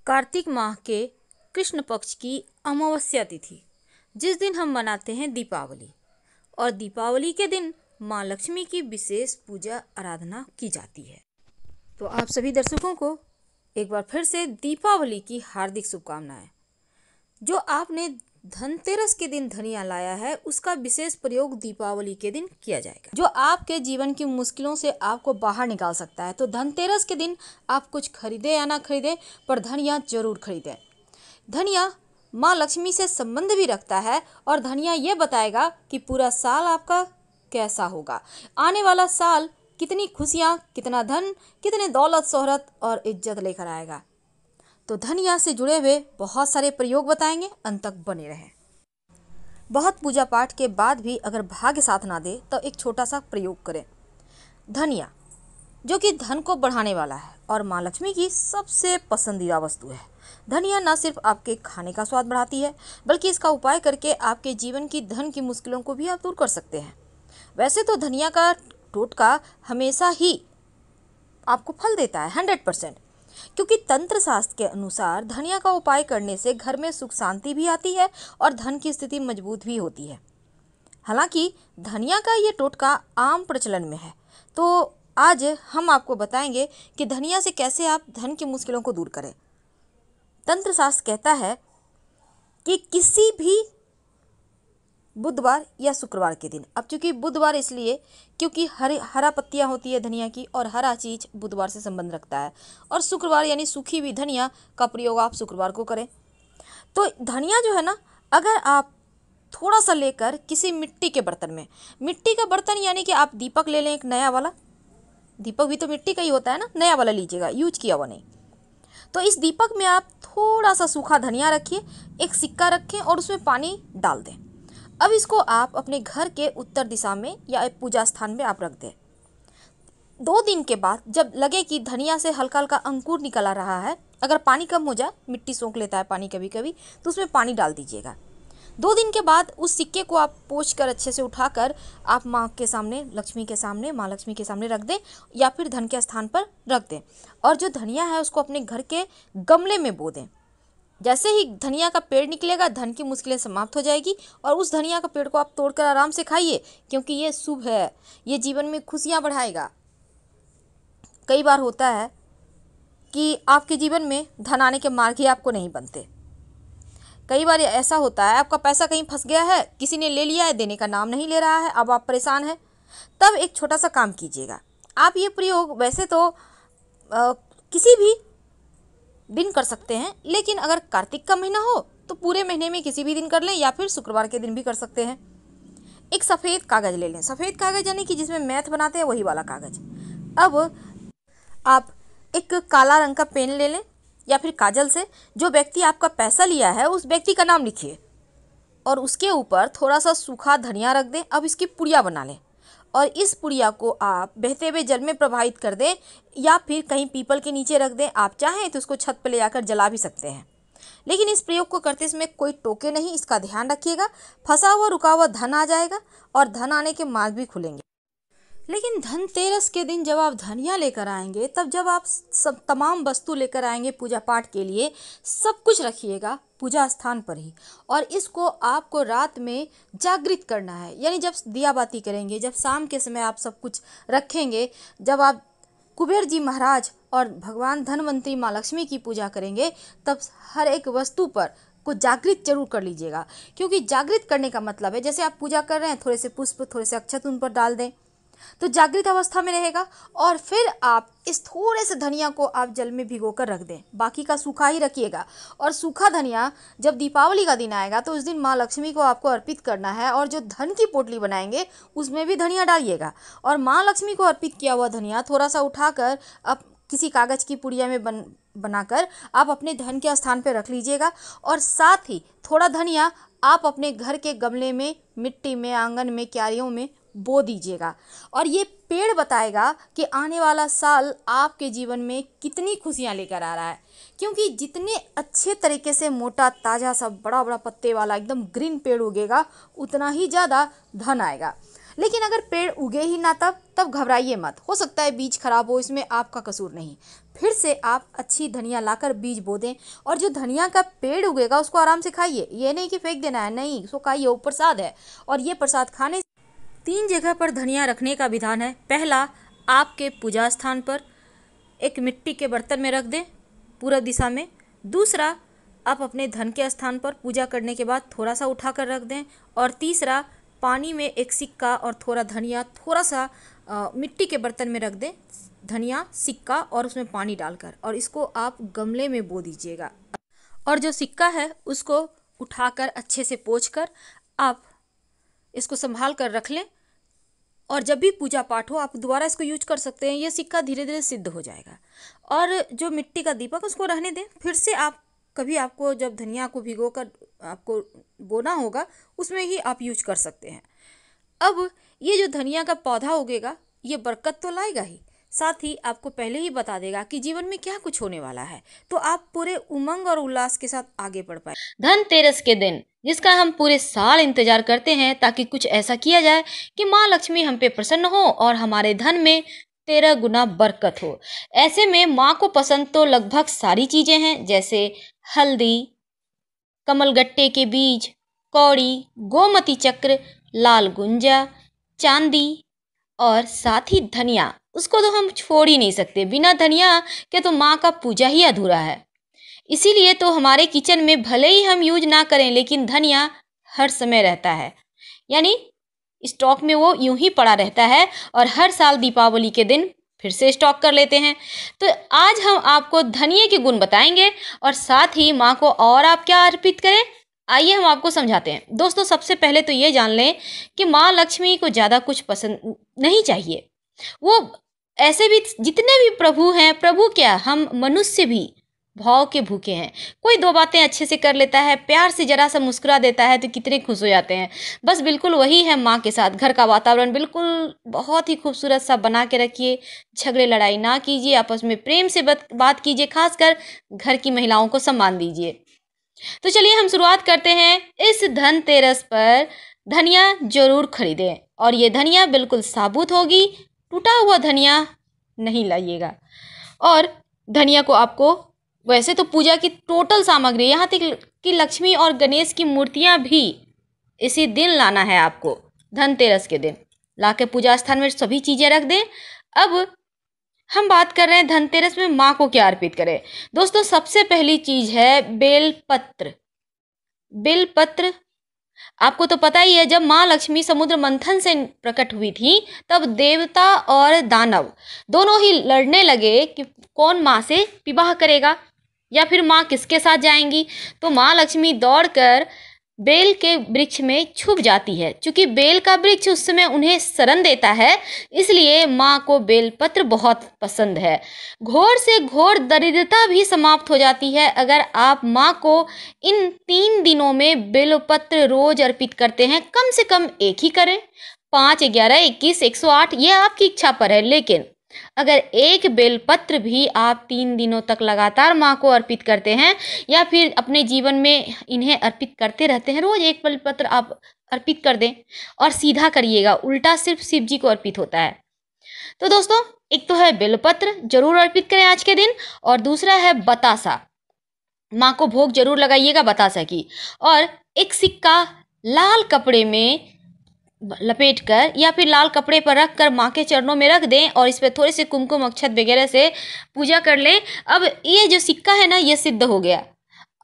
कार्तिक माह के कृष्ण पक्ष की अमावस्या तिथि, जिस दिन हम मनाते हैं दीपावली। और दीपावली के दिन माँ लक्ष्मी की विशेष पूजा आराधना की जाती है। तो आप सभी दर्शकों को एक बार फिर से दीपावली की हार्दिक शुभकामनाएं। जो आपने धनतेरस के दिन धनिया लाया है, उसका विशेष प्रयोग दीपावली के दिन किया जाएगा, जो आपके जीवन की मुश्किलों से आपको बाहर निकाल सकता है। तो धनतेरस के दिन आप कुछ खरीदे या ना खरीदे, पर धनिया जरूर खरीदें। धनिया माँ लक्ष्मी से संबंध भी रखता है और धनिया ये बताएगा कि पूरा साल आपका कैसा होगा, आने वाला साल कितनी खुशियाँ, कितना धन, कितने दौलत, शोहरत और इज्जत लेकर आएगा। तो धनिया से जुड़े हुए बहुत सारे प्रयोग बताएंगे, अंत तक बने रहें। बहुत पूजा पाठ के बाद भी अगर भाग्य साथ ना दे तो एक छोटा सा प्रयोग करें। धनिया, जो कि धन को बढ़ाने वाला है और माँ लक्ष्मी की सबसे पसंदीदा वस्तु है। धनिया न सिर्फ आपके खाने का स्वाद बढ़ाती है, बल्कि इसका उपाय करके आपके जीवन की धन की मुश्किलों को भी आप दूर कर सकते हैं। वैसे तो धनिया का टोटका हमेशा ही आपको फल देता है 100%, क्योंकि तंत्र शास्त्र के अनुसार धनिया का उपाय करने से घर में सुख शांति भी आती है और धन की स्थिति मजबूत भी होती है। हालांकि धनिया का ये टोटका आम प्रचलन में है, तो आज हम आपको बताएंगे कि धनिया से कैसे आप धन की मुश्किलों को दूर करें। तंत्र शास्त्र कहता है कि किसी भी बुधवार या शुक्रवार के दिन, अब चूंकि बुधवार इसलिए क्योंकि हरा पत्तियां होती है धनिया की, और हरा चीज बुधवार से संबंध रखता है, और शुक्रवार यानी सूखी हुई धनिया का प्रयोग आप शुक्रवार को करें। तो धनिया जो है ना, अगर आप थोड़ा सा लेकर किसी मिट्टी के बर्तन में, मिट्टी का बर्तन यानी कि आप दीपक ले लें, एक नया वाला, दीपक भी तो मिट्टी का ही होता है ना, नया वाला लीजिएगा, यूज किया हुआ नहीं। तो इस दीपक में आप थोड़ा सा सूखा धनिया रखिए, एक सिक्का रखें और उसमें पानी डाल दें। अब इसको आप अपने घर के उत्तर दिशा में या पूजा स्थान में आप रख दें। 2 दिन के बाद जब लगे कि धनिया से हल्का हल्का अंकुर निकल आ रहा है, अगर पानी कम हो जाए, मिट्टी सोख लेता है पानी कभी कभी, तो उसमें पानी डाल दीजिएगा। 2 दिन के बाद उस सिक्के को आप पोंछ कर अच्छे से उठाकर आप माँ के सामने, लक्ष्मी के सामने, माँ लक्ष्मी के सामने रख दें या फिर धन के स्थान पर रख दें। और जो धनिया है उसको अपने घर के गमले में बो दें। जैसे ही धनिया का पेड़ निकलेगा, धन की मुश्किलें समाप्त हो जाएगी और उस धनिया का पेड़ को आप तोड़कर आराम से खाइए, क्योंकि ये शुभ है, ये जीवन में खुशियाँ बढ़ाएगा। कई बार होता है कि आपके जीवन में धन आने के मार्ग ही आपको नहीं बनते। कई बार ऐसा होता है, आपका पैसा कहीं फंस गया है, किसी ने ले लिया है, देने का नाम नहीं ले रहा है, अब आप परेशान हैं। तब एक छोटा सा काम कीजिएगा। आप ये प्रयोग वैसे तो किसी भी दिन कर सकते हैं, लेकिन अगर कार्तिक का महीना हो तो पूरे महीने में किसी भी दिन कर लें, या फिर शुक्रवार के दिन भी कर सकते हैं। एक सफ़ेद कागज़ ले लें, सफ़ेद कागज़ यानी कि जिसमें मैथ बनाते हैं वही वाला कागज़। अब आप एक काला रंग का पेन ले लें या फिर काजल से जो व्यक्ति आपका पैसा लिया है उस व्यक्ति का नाम लिखिए और उसके ऊपर थोड़ा सा सूखा धनिया रख दें। अब इसकी पुड़िया बना लें और इस पुड़िया को आप बहते हुए जल में प्रवाहित कर दें या फिर कहीं पीपल के नीचे रख दें। आप चाहें तो उसको छत पर ले जाकर जला भी सकते हैं, लेकिन इस प्रयोग को करते समय कोई टोके नहीं, इसका ध्यान रखिएगा। फंसा हुआ रुका हुआ धन आ जाएगा और धन आने के मार्ग भी खुलेंगे। लेकिन धनतेरस के दिन जब आप धनिया लेकर आएंगे, तब जब आप सब तमाम वस्तु लेकर आएंगे पूजा पाठ के लिए, सब कुछ रखिएगा पूजा स्थान पर ही, और इसको आपको रात में जागृत करना है। यानी जब दिया बाती करेंगे, जब शाम के समय आप सब कुछ रखेंगे, जब आप कुबेर जी महाराज और भगवान धनवंतरी माँ लक्ष्मी की पूजा करेंगे, तब हर एक वस्तु पर को जागृत जरूर कर लीजिएगा। क्योंकि जागृत करने का मतलब है, जैसे आप पूजा कर रहे हैं, थोड़े से पुष्प, थोड़े से अक्षत उन पर डाल दें तो जागृत अवस्था में रहेगा। और फिर आप इस थोड़े से धनिया को आप जल में भिगोकर रख दें, बाकी का सूखा ही रखिएगा। और सूखा धनिया जब दीपावली का दिन आएगा तो उस दिन माँ लक्ष्मी को आपको अर्पित करना है, और जो धन की पोटली बनाएंगे उसमें भी धनिया डालिएगा। और माँ लक्ष्मी को अर्पित किया हुआ धनिया थोड़ा सा उठाकर अब किसी कागज़ की पुड़िया में बनाकर आप अपने धन के स्थान पर रख लीजिएगा। और साथ ही थोड़ा धनिया आप अपने घर के गमले में, मिट्टी में, आंगन में, क्यारियों में बो दीजिएगा। और ये पेड़ बताएगा कि आने वाला साल आपके जीवन में कितनी खुशियां लेकर आ रहा है। क्योंकि जितने अच्छे तरीके से मोटा, ताज़ा, सब बड़ा बड़ा पत्ते वाला एकदम ग्रीन पेड़ उगेगा, उतना ही ज़्यादा धन आएगा। लेकिन अगर पेड़ उगे ही ना तब घबराइए मत, हो सकता है बीज खराब हो, इसमें आपका कसूर नहीं। फिर से आप अच्छी धनिया लाकर बीज बो दें और जो धनिया का पेड़ उगेगा उसको आराम से खाइए। ये नहीं कि फेंक देना है, नहीं, उसको खाइए, वो प्रसाद है। और ये प्रसाद खाने 3 जगह पर धनिया रखने का विधान है। पहला, आपके पूजा स्थान पर एक मिट्टी के बर्तन में रख दें पूर्व दिशा में। दूसरा, आप अपने धन के स्थान पर पूजा करने के बाद थोड़ा सा उठाकर रख दें। और तीसरा, पानी में एक सिक्का और थोड़ा धनिया थोड़ा सा मिट्टी के बर्तन में रख दें, धनिया सिक्का और उसमें पानी डालकर, और इसको आप गमले में बो दीजिएगा। और जो सिक्का है उसको उठाकर अच्छे से पोंछकर आप इसको संभाल कर रख लें, और जब भी पूजा पाठ हो आप दोबारा इसको यूज कर सकते हैं। ये सिक्का धीरे धीरे सिद्ध हो जाएगा। और जो मिट्टी का दीपक उसको रहने दें। फिर से आप कभी आपको जब धनिया को भिगोकर आपको बोना होगा उसमें ही आप यूज कर सकते हैं। अब ये जो धनिया का पौधा उगेगा ये बरकत तो लाएगा ही, साथ ही आपको पहले ही बता देगा कि जीवन में क्या कुछ होने वाला है, तो आप पूरे उमंग और उल्लास के साथ आगे बढ़ पाए। धनतेरस के दिन जिसका हम पूरे साल इंतजार करते हैं ताकि कुछ ऐसा किया जाए कि माँ लक्ष्मी हम पे प्रसन्न हो और हमारे धन में 13 गुना बरकत हो। ऐसे में माँ को पसंद तो लगभग सारी चीजें हैं, जैसे हल्दी, कमलगट्टे के बीज, कौड़ी, गोमती चक्र, लाल गुंजा, चांदी और साथ ही धनिया। उसको तो हम छोड़ ही नहीं सकते। बिना धनिया के तो माँ का पूजा ही अधूरा है। इसीलिए तो हमारे किचन में भले ही हम यूज ना करें लेकिन धनिया हर समय रहता है, यानी स्टॉक में वो यूं ही पड़ा रहता है और हर साल दीपावली के दिन फिर से स्टॉक कर लेते हैं। तो आज हम आपको धनिये के गुण बताएंगे और साथ ही माँ को और आप क्या अर्पित करें, आइए हम आपको समझाते हैं। दोस्तों, सबसे पहले तो ये जान लें कि माँ लक्ष्मी को ज़्यादा कुछ पसंद नहीं चाहिए। वो ऐसे भी जितने भी प्रभु हैं, प्रभु क्या, हम मनुष्य भी भाव के भूखे हैं। कोई 2 बातें अच्छे से कर लेता है, प्यार से जरा सा मुस्कुरा देता है तो कितने खुश हो जाते हैं। बस बिल्कुल वही है माँ के साथ। घर का वातावरण बिल्कुल बहुत ही खूबसूरत सा बना के रखिए, झगड़े लड़ाई ना कीजिए, आपस में प्रेम से बात कीजिए, खासकर घर की महिलाओं को सम्मान दीजिए। तो चलिए हम शुरुआत करते हैं। इस धनतेरस पर धनिया जरूर खरीदें और ये धनिया बिल्कुल साबुत होगी, टूटा हुआ धनिया नहीं लाइएगा। और धनिया को आपको वैसे तो पूजा की टोटल सामग्री, यहाँ तक कि लक्ष्मी और गणेश की मूर्तियाँ भी इसी दिन लाना है आपको। धनतेरस के दिन लाके पूजा स्थान में सभी चीज़ें रख दें। अब हम बात कर रहे हैं धनतेरस में माँ को क्या अर्पित करें। दोस्तों, सबसे पहली चीज है बेलपत्र। बेलपत्र आपको तो पता ही है, जब माँ लक्ष्मी समुद्र मंथन से प्रकट हुई थी तब देवता और दानव दोनों ही लड़ने लगे कि कौन माँ से विवाह करेगा या फिर माँ किसके साथ जाएंगी। तो माँ लक्ष्मी दौड़कर बेल के वृक्ष में छुप जाती है। क्योंकि बेल का वृक्ष उस समय उन्हें शरण देता है, इसलिए माँ को बेलपत्र बहुत पसंद है। घोर से घोर दरिद्रता भी समाप्त हो जाती है अगर आप माँ को इन 3 दिनों में बेलपत्र रोज अर्पित करते हैं। कम से कम एक ही करें, 5, 11, 21, 108 ये आपकी इच्छा पर है। लेकिन अगर एक बेलपत्र भी आप 3 दिनों तक लगातार माँ को अर्पित करते हैं या फिर अपने जीवन में इन्हें अर्पित करते रहते हैं, रोज एक बेलपत्र आप अर्पित कर दें और सीधा करिएगा, उल्टा सिर्फ शिव जी को अर्पित होता है। तो दोस्तों, एक तो है बेलपत्र जरूर अर्पित करें आज के दिन, और दूसरा है बतासा। माँ को भोग जरूर लगाइएगा बतासा की। और एक सिक्का लाल कपड़े में लपेट कर या फिर लाल कपड़े पर रख कर माँ के चरणों में रख दें और इस पर थोड़े से कुमकुम अक्षत वगैरह से पूजा कर लें। अब ये जो सिक्का है ना, ये सिद्ध हो गया।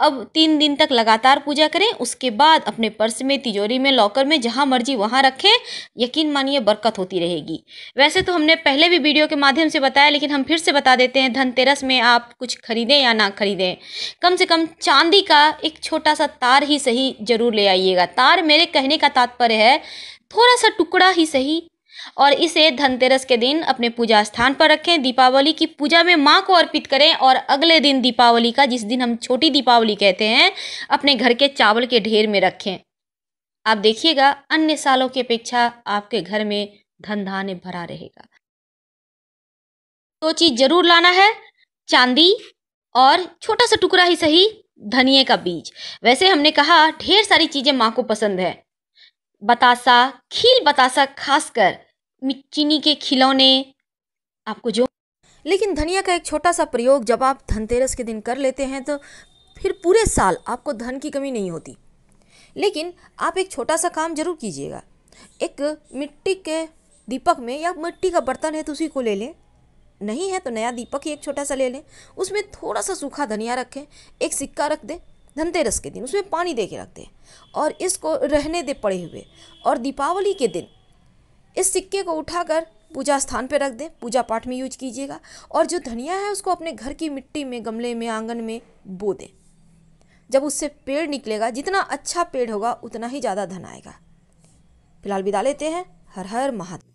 अब 3 दिन तक लगातार पूजा करें, उसके बाद अपने पर्स में, तिजोरी में, लॉकर में, जहाँ मर्जी वहाँ रखें। यकीन मानिए बरकत होती रहेगी। वैसे तो हमने पहले भी वीडियो के माध्यम से बताया, लेकिन हम फिर से बता देते हैं। धनतेरस में आप कुछ खरीदें या ना खरीदें, कम से कम चांदी का एक छोटा सा तार ही सही जरूर ले आइएगा। तार मेरे कहने का तात्पर्य है थोड़ा सा टुकड़ा ही सही, और इसे धनतेरस के दिन अपने पूजा स्थान पर रखें। दीपावली की पूजा में माँ को अर्पित करें और अगले दिन दीपावली का, जिस दिन हम छोटी दीपावली कहते हैं, अपने घर के चावल के ढेर में रखें। आप देखिएगा अन्य सालों की अपेक्षा आपके घर में धन धान्य भरा रहेगा। तो चीज जरूर लाना है, चांदी और छोटा सा टुकड़ा ही सही धनिये का बीज। वैसे हमने कहा ढेर सारी चीजें माँ को पसंद है, बतासा, खील बतासा, खासकर चीनी के खिलौने आपको जो। लेकिन धनिया का एक छोटा सा प्रयोग जब आप धनतेरस के दिन कर लेते हैं तो फिर पूरे साल आपको धन की कमी नहीं होती। लेकिन आप एक छोटा सा काम जरूर कीजिएगा। एक मिट्टी के दीपक में या मिट्टी का बर्तन है तो उसी को ले लें, नहीं है तो नया दीपक ही एक छोटा सा ले लें, उसमें थोड़ा सा सूखा धनिया रखें, एक सिक्का रख दें, धनतेरस के दिन उसमें पानी दे के रख दें और इसको रहने दे पड़े हुए, और दीपावली के दिन इस सिक्के को उठाकर पूजा स्थान पर रख दें, पूजा पाठ में यूज कीजिएगा। और जो धनिया है उसको अपने घर की मिट्टी में, गमले में, आंगन में बो दें। जब उससे पेड़ निकलेगा, जितना अच्छा पेड़ होगा उतना ही ज़्यादा धन आएगा। फिलहाल विदा लेते हैं। हर हर महादेव।